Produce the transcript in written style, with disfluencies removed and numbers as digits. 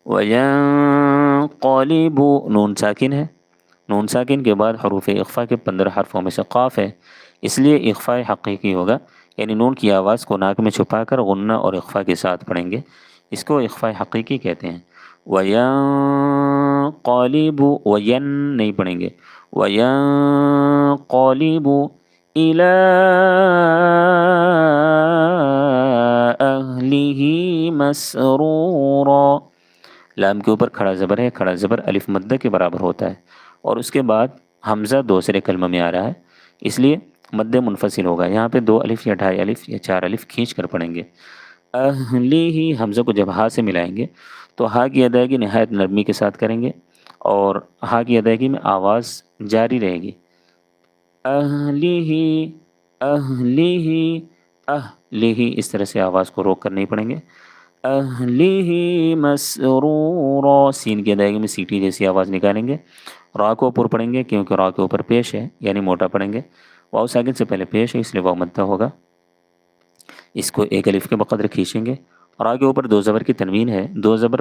وینقلب، نون ساکن ہے، نون ساکن کے بعد حروف اخفا کے 15 حرفوں میں سے قاف ہے، اس لیے اخفاء حقیقی ہوگا، یعنی نون کی آواز کو ناک میں چھپا کر غنہ اور اخفا کے ساتھ پڑھیں گے، اس کو اخفاء حقیقی کہتے ہیں۔ وینقلب، وین نہیں پڑھیں گے، وینقلب الی اہلہ مسرورا، لام کے اوپر کھڑا زبر ہے، کھڑا زبر الف مدہ کے برابر ہوتا ہے، اور اس کے بعد حمزہ دوسرے کلمہ میں آ رہا ہے، اس لیے مد منفصل ہوگا، یہاں پہ 2 الف یا 2.5 الف یا 4 الف کھینچ کر پڑھیں گے۔ اہلی، حمزہ کو جب ہا سے ملائیں گے تو ہا کی ادائیگی نہایت نرمی کے ساتھ کریں گے، اور ہا کی ادائیگی میں آواز جاری رہے گی۔ اہلی، اہلی، اہلی، اس طرح سے آواز کو روک کر نہیں پڑھیں گے۔ اہلہ مسرورا، سین کی ادائیگی میں سیٹی جیسی آواز نکالیں گے، را کو اوپر پڑھیں گے کیونکہ را کے اوپر پیش ہے، یعنی موٹا پڑھیں گے، واو ساکن سے پہلے پیش ہے اس لیے واو مدہ ہوگا، اس کو 1 الف کے بقدر کھینچیں گے، را کے اوپر 2 زبر کی تنوین ہے، 2 زبر